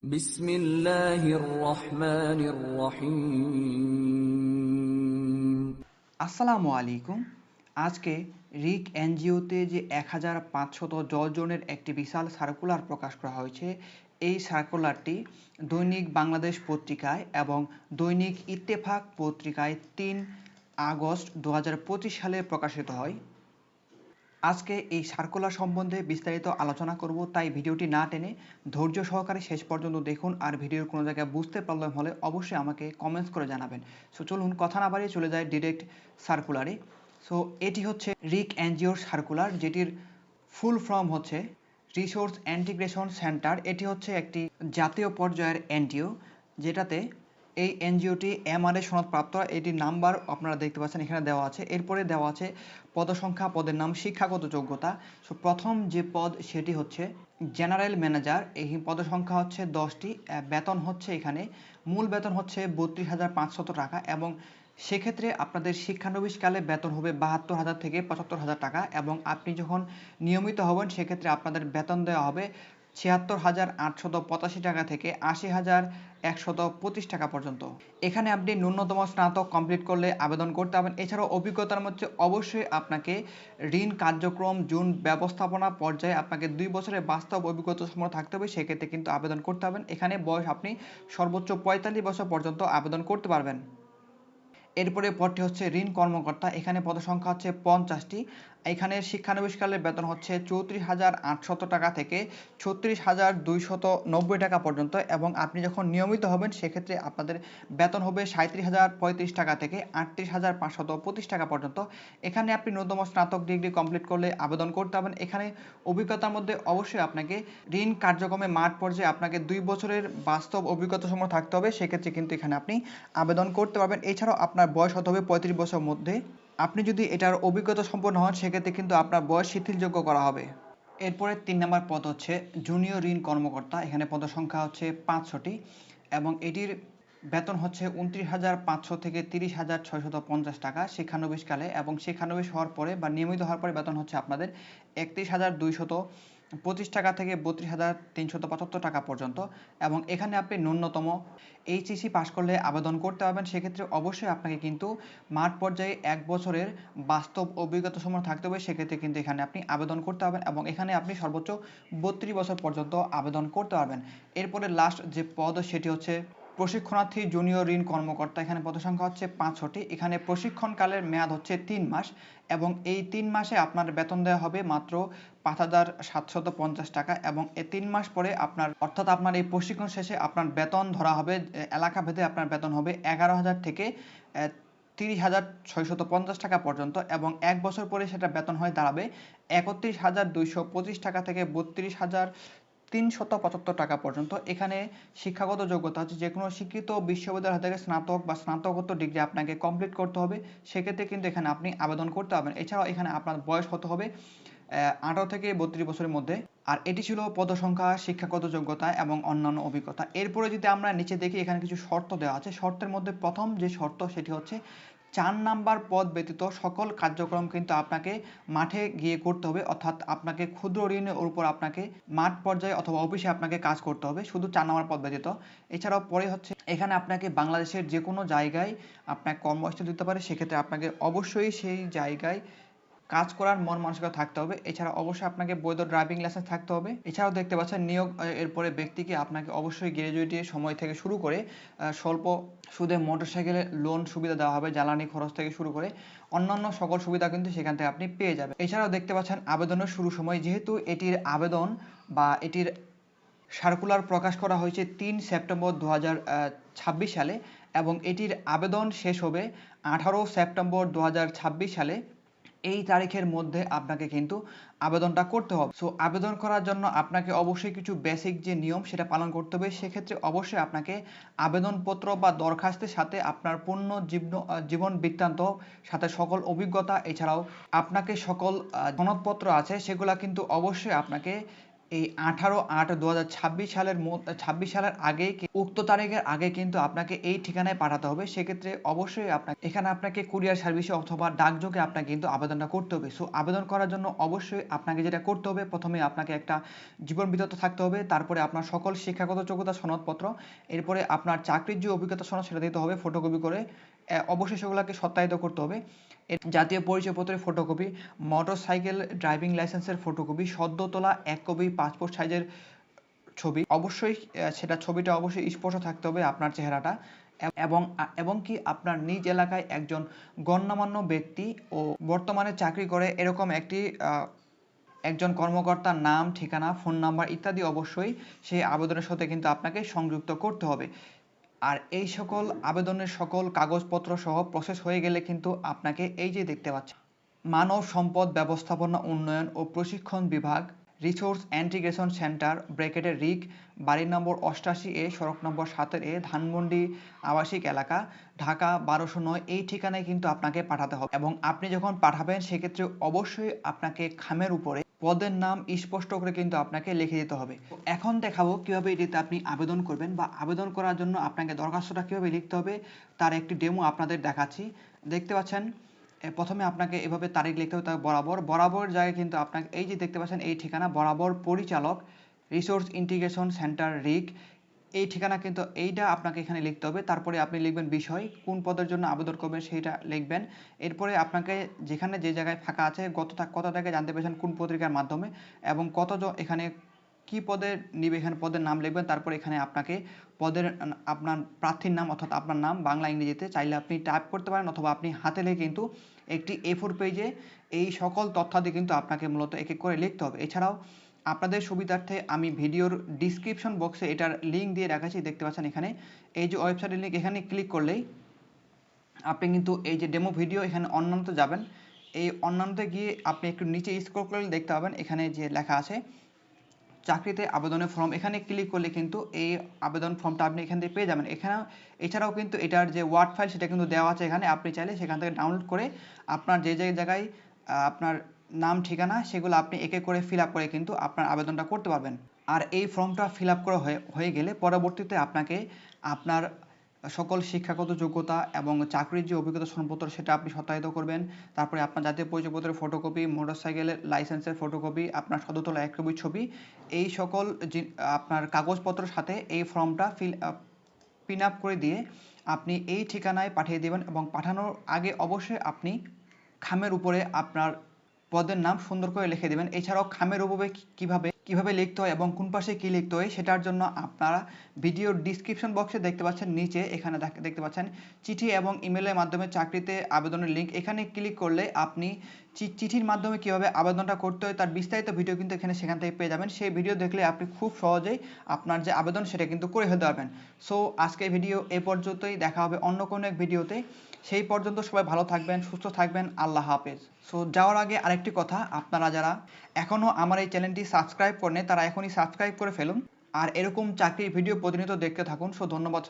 বিসমিল্লাহির রহমানির রহিম। আসসালামু আলাইকুম। আজকে রিক এনজিওতে যে 1500 জনের একটি বিশাল সার্কুলার প্রকাশ করা হয়েছে, এই সার্কুলারটি দৈনিক বাংলাদেশ পত্রিকায় এবং দৈনিক ইত্তেফাক পত্রিকায় 3 আগস্ট 2025 সালে প্রকাশিত হয়। আজকে এই সার্কুলার সম্বন্ধে বিস্তারিত আলোচনা করব, তাই ভিডিওটি না টেনে ধৈর্য সহকারে শেষ পর্যন্ত দেখুন। আর ভিডিওর কোনো জায়গায় বুঝতে প্রবলেম হলে অবশ্যই আমাকে কমেন্টস করে জানাবেন। সো চলুন কথা না বাড়িয়ে চলে যায় ডিরেক্ট সার্কুলারে। সো এটি হচ্ছে রিক এনজিওর সার্কুলার, যেটির ফুল ফর্ম হচ্ছে রিসোর্স ইন্টিগ্রেশন সেন্টার। এটি হচ্ছে একটি জাতীয় পর্যায়ের এনজিও, যেটাতে এই এনজিওটি এমআরএ সনদপ্রাপ্ত। এটির নাম্বার আপনারা দেখতে পাচ্ছেন এখানে দেওয়া আছে। এরপরে দেওয়া আছে পদসংখ্যা, পদের নাম, শিক্ষাগত যোগ্যতা। সো প্রথম যে পদ সেটি হচ্ছে জেনারেল ম্যানেজার। এই পদসংখ্যা হচ্ছে 10টি। বেতন হচ্ছে এখানে মূল বেতন হচ্ছে 32,500 টাকা, এবং সেক্ষেত্রে আপনাদের শিক্ষানবিশকালে বেতন হবে 72,000 থেকে 75,000 টাকা, এবং আপনি যখন নিয়মিত হবেন সেক্ষেত্রে আপনাদের বেতন দেওয়া হবে 76,885 টাকা থেকে 80,125 টাকা পর্যন্ত। এখানে আপনি ন্যূনতম স্নাতক কমপ্লিট করলে আবেদন করতে পারবেন। এছাড়াও অভিজ্ঞতার মধ্যে অবশ্যই আপনাকে ঋণ কার্যক্রম জুন ব্যবস্থাপনা পর্যায়ে আপনাকে 2 বছরের বাস্তব অভিজ্ঞতা সম্পন্ন থাকতে হবে, সেক্ষেত্রে কিন্তু আবেদন করতে পারবেন। এখানে বয়স আপনি সর্বোচ্চ 45 বছর পর্যন্ত আবেদন করতে পারবেন। এরপরে পদটি হচ্ছে ঋণ কর্মকর্তা। এখানে পদসংখ্যা হচ্ছে 50টি। এখানে শিক্ষানবিশকালের বেতন হচ্ছে 34,800 টাকা থেকে 36,290 টাকা পর্যন্ত, এবং আপনি যখন নিয়মিত হবেন সেক্ষেত্রে আপনাদের বেতন হবে 37,035 টাকা থেকে 38,525 টাকা পর্যন্ত। এখানে আপনি ন্যূনতম স্নাতক ডিগ্রি কমপ্লিট করলে আবেদন করতে পারবেন। এখানে অভিজ্ঞতার মধ্যে অবশ্যই আপনাকে ঋণ কার্যক্রমে মাঠ পর্যায়ে আপনাকে 2 বছরের বাস্তব অভিজ্ঞতা সম্পন্ন থাকতে হবে, সেক্ষেত্রে কিন্তু এখানে আপনি আবেদন করতে পারবেন। এছাড়াও আপনার বয়স হতে হবে 35 বছরের মধ্যে। আপনি যদি এটার অভিজ্ঞতা সম্পন্ন হন সেক্ষেত্রে কিন্তু আপনার বয়স শিথিলযোগ্য করা হবে। এরপরে 3 নম্বর পদ হচ্ছে জুনিয়র ঋণ কর্মকর্তা। এখানে পদের সংখ্যা হচ্ছে 500টি, এবং এটির বেতন হচ্ছে 29,500 থেকে 30,650 টাকা শিক্ষানবিশকালে, এবং শিক্ষানবিশ হওয়ার পরে বা নিয়মিত হওয়ার পরে বেতন হচ্ছে আপনাদের 31,225 টাকা থেকে 32,375 টাকা পর্যন্ত, এবং এখানে আপনি ন্যূনতম এইচএসসি পাস করলে আবেদন করতে পারবেন। সেক্ষেত্রে অবশ্যই আপনাকে কিন্তু মাঠ পর্যায়ে 1 বছরের বাস্তব অভিজ্ঞতা সম্পন্ন থাকতে হবে, সেক্ষেত্রে কিন্তু এখানে আপনি আবেদন করতে পারবেন, এবং এখানে আপনি সর্বোচ্চ 32 বছর পর্যন্ত আবেদন করতে পারবেন। এরপরে লাস্ট যে পদ সেটি হচ্ছে প্রশিক্ষণার্থী জুনিয়র ঋণ কর্মকর্তা। এখানে পদসংখ্যা হচ্ছে 500টি। এখানে প্রশিক্ষণকালের মেয়াদ হচ্ছে 3 মাস, এবং এই 3 মাসে আপনার বেতন দেওয়া হবে মাত্র 5,750 টাকা, এবং এই 3 মাস পরে আপনার অর্থাৎ আপনার এই প্রশিক্ষণ শেষে আপনার বেতন ধরা হবে এলাকা ভেদে আপনার বেতন হবে 11,000 থেকে 30,650 টাকা পর্যন্ত, এবং 1 বছর পরে সেটা বেতন হয়ে দাঁড়াবে 31,225 টাকা থেকে 32,375 টাকা পর্যন্ত। এখানে শিক্ষাগত যোগ্যতা হচ্ছে যে কোনো শিক্ষিত বিশ্ববিদ্যালয় থেকে স্নাতক বা স্নাতকোত্তর ডিগ্রি আপনাকে কমপ্লিট করতে হবে, সেক্ষেত্রে কিন্তু এখানে আপনি আবেদন করতে পারবেন। এছাড়াও এখানে আপনার বয়স হতে হবে 18 থেকে 32 বছরের মধ্যে। আর এটি ছিল পদসংখ্যা, শিক্ষাগত যোগ্যতা এবং অন্যান্য অভিজ্ঞতা। এরপরে যদি আমরা নিচে দেখি, এখানে কিছু শর্ত দেওয়া আছে। শর্তের মধ্যে প্রথম যে শর্ত সেটি হচ্ছে 4 নাম্বার পদ ব্যতীত সকল কার্যক্রম কিন্তু আপনাকে মাঠে গিয়ে করতে হবে, অর্থাৎ আপনাকে ক্ষুদ্র ঋণের উপর আপনাকে মাঠ পর্যায়ে অথবা অফিসে আপনাকে কাজ করতে হবে, শুধু 4 নাম্বার পদ ব্যতীত। এছাড়াও পরে হচ্ছে এখানে আপনাকে বাংলাদেশের যে কোনো জায়গায় আপনাকে কর্মস্থল দিতে পারে, সেক্ষেত্রে আপনাকে অবশ্যই সেই জায়গায় কাজ করার মন মানসিকতা থাকতে হবে। এছাড়া অবশ্যই আপনাকে বৈধ ড্রাইভিং লাইসেন্স থাকতে হবে। এছাড়াও দেখতে পাচ্ছেন নিয়োগ এরপরে ব্যক্তিকে আপনাকে অবশ্যই গ্র্যাজুয়েটের সময় থেকে শুরু করে স্বল্প সুদে মোটরসাইকেলের লোন সুবিধা দেওয়া হবে, জ্বালানি খরচ থেকে শুরু করে অন্যান্য সকল সুবিধা কিন্তু সেখান থেকে আপনি পেয়ে যাবেন। এছাড়াও দেখতে পাচ্ছেন আবেদনের শুরু সময়, যেহেতু এটির আবেদন বা এটির সার্কুলার প্রকাশ করা হয়েছে 3 সেপ্টেম্বর 2026 সালে, এবং এটির আবেদন শেষ হবে 18 সেপ্টেম্বর 2026 সালে। এই তারিখের মধ্যে আপনাকে কিন্তু আবেদনটা করতে হবে। সো আবেদন করার জন্য আপনাকে অবশ্যই কিছু বেসিক যে নিয়ম সেটা পালন করতে হবে। সেক্ষেত্রে অবশ্যই আপনাকে আবেদনপত্র বা দরখাস্তের সাথে আপনার পূর্ণ জীবন বৃত্তান্ত, সাথে সকল অভিজ্ঞতা, এছাড়াও আপনাকে সকল সনদপত্র আছে সেগুলা কিন্তু অবশ্যই আপনাকে এই 18/8/2026 সালের আগে উক্ত তারিখের আগে কিন্তু আপনাকে এই ঠিকানায় পাঠাতে হবে। সেক্ষেত্রে অবশ্যই আপনাকে কুরিয়ার সার্ভিসে অথবা ডাকযোগে আপনাকে কিন্তু আবেদনটা করতে হবে। সো আবেদন করার জন্য অবশ্যই আপনাকে যেটা করতে হবে, প্রথমে আপনাকে একটা জীবন বিতত থাকতে হবে, তারপরে আপনার সকল শিক্ষাগত যোগ্যতা সনদপত্র, এরপরে আপনার চাকরির যে অভিজ্ঞতা সনদ সেটা দিতে হবে ফটোকপি করে। অবশ্যই সেগুলোকে সত্যায়িত করতে হবে। জাতীয় পরিচয়পত্রের ফটোকপি, মোটরসাইকেল ড্রাইভিং লাইসেন্সের ফটোকপি, সদ্য তোলা 1 কপি পাসপোর্ট সাইজের ছবি, অবশ্যই ছবিটা অবশ্যই স্পষ্ট থাকতে হবে আপনার চেহারাটা, এবং কি আপনার নিজ এলাকায় একজন গণ্যমান্য ব্যক্তি ও বর্তমানে চাকরি করে এরকম একজন কর্মকর্তার নাম, ঠিকানা, ফোন নাম্বার ইত্যাদি অবশ্যই সেই আবেদনের সাথে কিন্তু আপনাকে সংযুক্ত করতে হবে। আর এই সকল আবেদনের সকল কাগজপত্র সহ প্রসেস হয়ে গেলে কিন্তু আপনাকে এই যে দেখতে পাচ্ছেন, মানব সম্পদ ব্যবস্থাপনা উন্নয়ন ও প্রশিক্ষণ বিভাগ, রিসোর্স ইন্টিগ্রেশন সেন্টার ব্র্যাকেটে রিক, বাড়ি নম্বর 88A, সড়ক নম্বর 17A, ধানমন্ডি আবাসিক এলাকা, ঢাকা 1209, এই ঠিকানায় কিন্তু আপনাকে পাঠাতে হবে। এবং আপনি যখন পাঠাবেন সেক্ষেত্রে অবশ্যই আপনাকে খামের উপরে পদের নাম স্পষ্ট করে কিন্তু আপনাকে লিখে দিতে হবে। এখন দেখাবো কিভাবে এটিতে আপনি আবেদন করবেন, বা আবেদন করার জন্য আপনাকে দরখাস্তটা কিভাবে লিখতে হবে তার একটি ডেমো আপনাদের দেখাচ্ছি। দেখতে পাচ্ছেন, প্রথমে আপনাকে এভাবে তারিখ লিখতে হবে, তার বরাবর জায়গায় কিন্তু আপনাকে এই যে দেখতে পাচ্ছেন এই ঠিকানা, বরাবর পরিচালক, রিসোর্স ইন্টিগ্রেশন সেন্টার রিক, এই ঠিকানা কিন্তু এইটা আপনাকে এখানে লিখতে হবে। তারপরে আপনি লিখবেন বিষয়, কোন পদের জন্য আবেদন করবেন সেইটা লিখবেন। এরপরে আপনাকে যেখানে যে জায়গায় ফাঁকা আছে কত টাকা জানতে পেরেছেন কোন পত্রিকার মাধ্যমে, এবং এখানে কি পদে নিবে, এখানে পদের নাম লিখবেন। তারপর এখানে আপনাকে আপনার প্রার্থীর নাম অর্থাৎ আপনার নাম বাংলা ইংরেজিতে চাইলে আপনি টাইপ করতে পারেন, অথবা আপনি হাতে লিখে কিন্তু একটি A4 পেজে এই সকল তথ্যাদি কিন্তু আপনাকে মূলত এক এক করে লিখতে হবে। এছাড়াও আপনাদের সুবিধার্থে আমি ভিডিওর ডিসক্রিপশন বক্সে এটার লিঙ্ক দিয়ে রাখাচ্ছি। দেখতে পাচ্ছেন এখানে এই যে ওয়েবসাইটের লিঙ্ক, এখানে ক্লিক করলেই আপনি কিন্তু এই যে ডেমো ভিডিও, এখানে অন্যান্যতে যাবেন। এই অন্যান্যতে গিয়ে আপনি একটু নিচে স্ক্রল করলে দেখতে পাবেন এখানে যে লেখা আছে চাকরিতে আবেদনের ফর্ম, এখানে ক্লিক করলে কিন্তু এই আবেদন ফর্মটা আপনি এখান থেকে পেয়ে যাবেন। এছাড়াও কিন্তু এটার যে ওয়ার্ড ফাইল সেটা কিন্তু দেওয়া আছে এখানে, আপনি চাইলে সেখান থেকে ডাউনলোড করে আপনার যে জায়গায় আপনার নাম, ঠিকানা সেগুলো আপনি এক এক করে ফিল আপ করে কিন্তু আপনার আবেদনটা করতে পারবেন। আর এই ফর্মটা ফিল আপ করা হয়ে গেলে পরবর্তীতে আপনাকে আপনার সকল শিক্ষাগত যোগ্যতা এবং চাকরির যে অভিজ্ঞতা সনদপত্র সেটা আপনি সত্যায়িত করবেন। তারপরে আপনার জাতীয় পরিচয়পত্রের ফটোকপি, মোটরসাইকেলের লাইসেন্সের ফটোকপি, আপনার সদ্য তোলা 1 কপি ছবি, এই সকল আপনার কাগজপত্রের সাথে এই ফর্মটা পিন আপ করে দিয়ে আপনি এই ঠিকানায় পাঠিয়ে দেবেন। এবং পাঠানোর আগে অবশ্যই আপনি খামের উপরে আপনার পদের নাম সুন্দর করে লিখে দেবেন। এছাড়াও খামের উপরে কিভাবে লিখতে হয় এবং কোন পাশে কি লিখতে হয় সেটার জন্য আপনারা ভিডিওর ডিসক্রিপশন বক্সে দেখতে পাচ্ছেন, নিচে এখানে দেখতে পাচ্ছেন চিঠি এবং ইমেলের মাধ্যমে চাকরিতে আবেদনের লিঙ্ক, এখানে ক্লিক করলে আপনি চিঠির মাধ্যমে কিভাবে আবেদনটা করতে হয় তার বিস্তারিত ভিডিও কিন্তু সেখান থেকে পেয়ে যাবেন। সেই ভিডিও দেখলে আপনি খুব সহজেই আপনার যে আবেদন সেটা কিন্তু করে ফেলতে পারবেন। সো আজকের ভিডিও এ পর্যন্তই, দেখা হবে অন্য কোনো এক ভিডিওতে। সেই পর্যন্ত সবাই ভালো থাকবেন, সুস্থ থাকবেন, আল্লাহ হাফেজ। সো যাওয়ার আগে আরেকটি কথা, আপনারা যারা এখনও আমার এই চ্যানেলটি সাবস্ক্রাইব করেন তারা এখনই সাবস্ক্রাইব করে ফেলুন, আর এরকম চাকরির ভিডিও প্রতিনিয়ত দেখতে থাকুন। সো ধন্যবাদ।